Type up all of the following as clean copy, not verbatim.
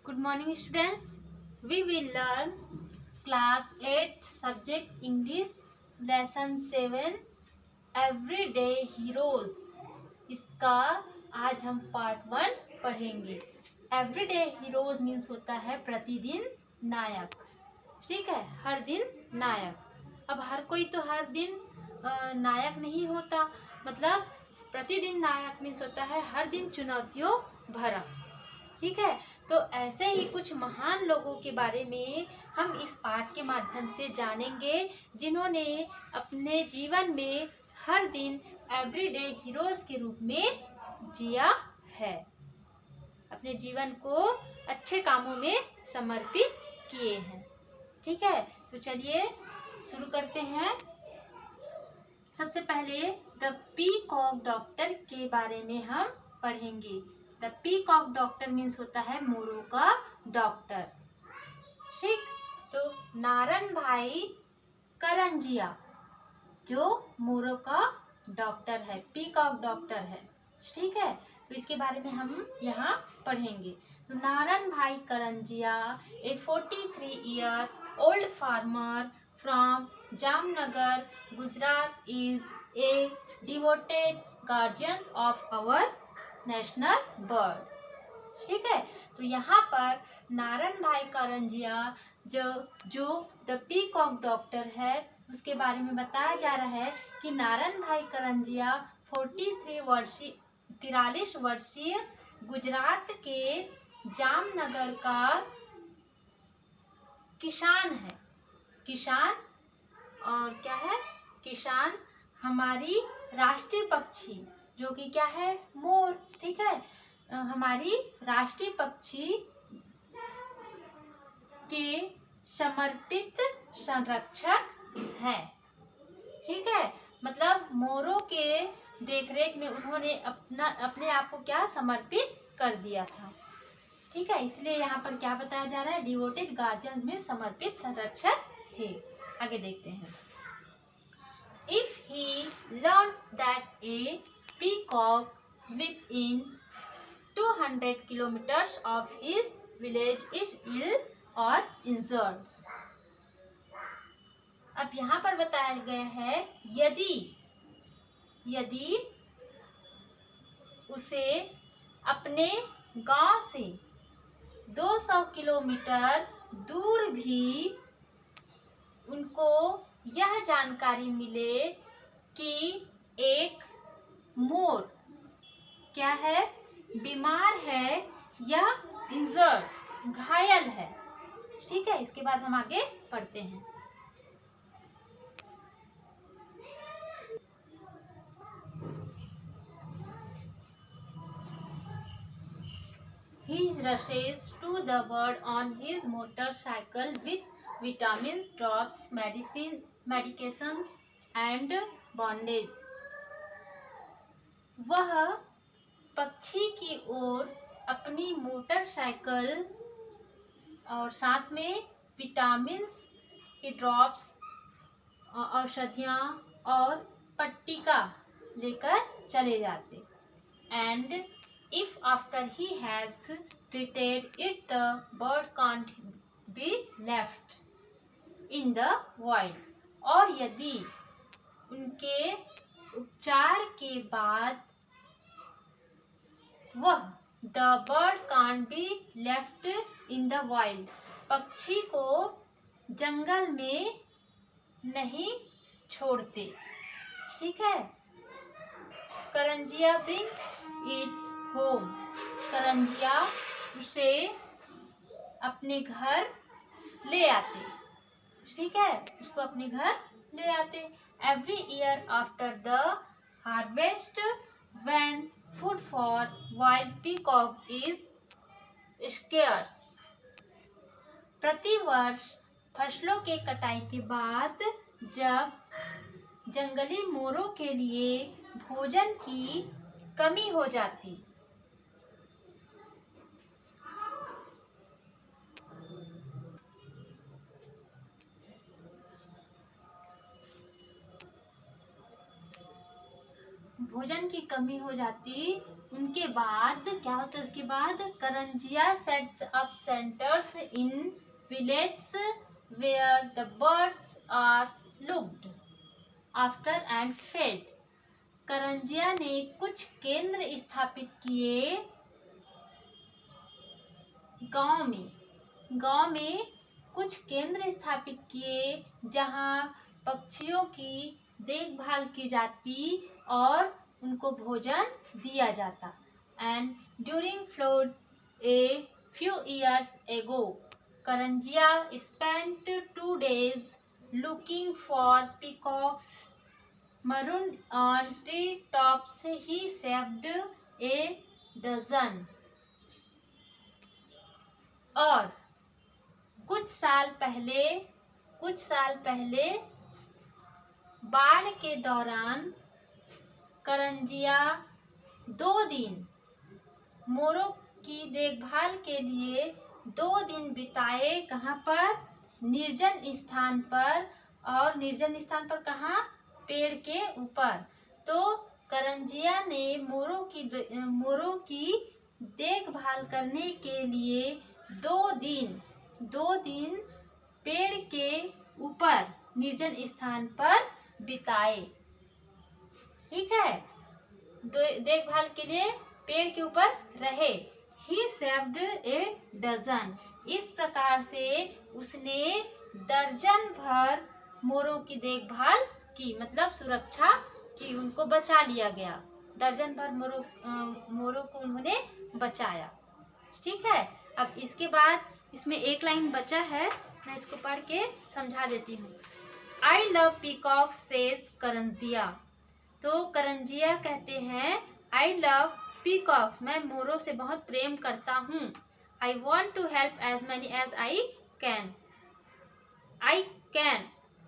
Good morning students. We will learn class 8 subject English lesson 7 Everyday Heroes. इसका आज हम part 1 पढ़ेंगे। Everyday Heroes means होता है प्रतिदिन नायक। ठीक है, हर दिन नायक। अब हर कोई तो हर दिन नायक नहीं होता, मतलब प्रतिदिन नायक मीन्स होता है हर दिन चुनौतियों भरा। ठीक है, तो ऐसे ही कुछ महान लोगों के बारे में हम इस पाठ के माध्यम से जानेंगे, जिन्होंने अपने जीवन में हर दिन एवरीडे हीरोज के रूप में जिया है, अपने जीवन को अच्छे कामों में समर्पित किए हैं। ठीक है, तो चलिए शुरू करते हैं। सबसे पहले द पीकॉक डॉक्टर के बारे में हम पढ़ेंगे। द पीकॉक डॉक्टर मीन्स होता है मोरों का डॉक्टर। ठीक, तो नारायण भाई करंजिया जो मोरों का डॉक्टर है, पीकॉक डॉक्टर है। ठीक है, तो इसके बारे में हम यहाँ पढ़ेंगे। तो Narayan bhai Karanjia a 43 year old farmer from Jamnagar Gujarat is a devoted guardian of our national bird. ठीक है, तो यहाँ पर नारायण भाई करंजिया जो द पीकॉक डॉक्टर है उसके बारे में बताया जा रहा है कि नारायण भाई करंजिया 43 वर्षीय गुजरात के जामनगर का किसान है। किसान और क्या है? किसान हमारी राष्ट्रीय पक्षी जो कि क्या है? मोर। ठीक है, हमारी राष्ट्रीय पक्षी के समर्पित संरक्षक हैं। ठीक है, मतलब मोरों के देखरेख में उन्होंने अपने आप को क्या समर्पित कर दिया था। ठीक है, इसलिए यहाँ पर क्या बताया जा रहा है? डिवोटेड गार्जियन में समर्पित संरक्षक थे। आगे देखते हैं। If he learns that a peacock within 200 kilometers of his village is ill or injured. अब यहाँ पर बताया गया है यदि उसे अपने गांव से 200 किलोमीटर दूर भी उनको यह जानकारी मिले कि एक मोर क्या है? बीमार है या इंजर्ड, घायल है। ठीक है, इसके बाद हम आगे पढ़ते हैं। He rushes to the bird on his motorcycle with vitamins, drops, medications and bandage. वह पक्षी की ओर अपनी मोटरसाइकिल और साथ में विटामिन्स के ड्रॉप्स, औषधियाँ और पट्टिका लेकर चले जाते। And if after he has treated it the bird can't be left in the wild, और यदि उनके उपचार के बाद वह the bird can't be left in the wild, पक्षी को जंगल में नहीं छोड़ते। ठीक है, Karanjia brings it home, Karanjia उसे अपने घर ले आते। ठीक है, उसको अपने घर ले आते। Every year after the harvest when food for wild peacock is scarce, प्रतिवर्ष फसलों के कटाई के बाद जब जंगली मोरों के लिए भोजन की कमी हो जाती, उनके बाद क्या होता है? उसके बाद Karanjia sets up centres in villages where the birds are looked after and fed. Karanjia ने कुछ केंद्र स्थापित किए गांव में कुछ केंद्र स्थापित किए जहां पक्षियों की देखभाल की जाती और उनको भोजन दिया जाता। And during flood a few years ago Karanjia spent 2 days looking for peacocks marooned on tree tops. He saved a dozen. और कुछ साल पहले बाढ़ के दौरान करंजिया 2 दिन मोरों की देखभाल के लिए 2 दिन बिताए। कहाँ पर? निर्जन स्थान पर। और निर्जन स्थान पर कहाँ? पेड़ के ऊपर। तो करंजिया ने मोरों की देखभाल करने के लिए 2 दिन पेड़ के ऊपर निर्जन स्थान पर बिताए। ठीक है, देखभाल के लिए पेड़ के ऊपर रहे। He saved a dozen. इस प्रकार से उसने दर्जन भर मोरों की देखभाल की, मतलब सुरक्षा की, उनको बचा लिया गया। दर्जन भर मोरों को उन्होंने बचाया। ठीक है, अब इसके बाद इसमें एक लाइन बचा है, मैं इसको पढ़ के समझा देती हूँ। I love peacock says Karanjia. तो करंजिया कहते हैं आई लव पीकॉक्स, मैं मोरों से बहुत प्रेम करता हूँ। I want to help as many as I can.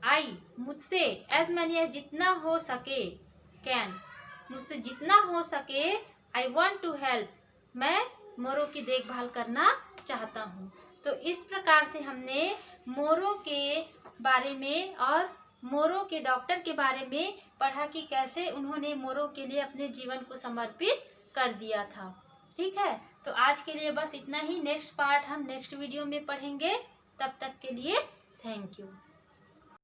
I मुझसे, एज मैनी एज जितना हो सके, कैन मुझसे जितना हो सके, आई वॉन्ट टू हेल्प मैं मोरों की देखभाल करना चाहता हूँ। तो इस प्रकार से हमने मोरों के बारे में और मोरों के डॉक्टर के बारे में पढ़ा कि कैसे उन्होंने मोरों के लिए अपने जीवन को समर्पित कर दिया था। ठीक है, तो आज के लिए बस इतना ही। नेक्स्ट पार्ट हम नेक्स्ट वीडियो में पढ़ेंगे। तब तक के लिए थैंक यू।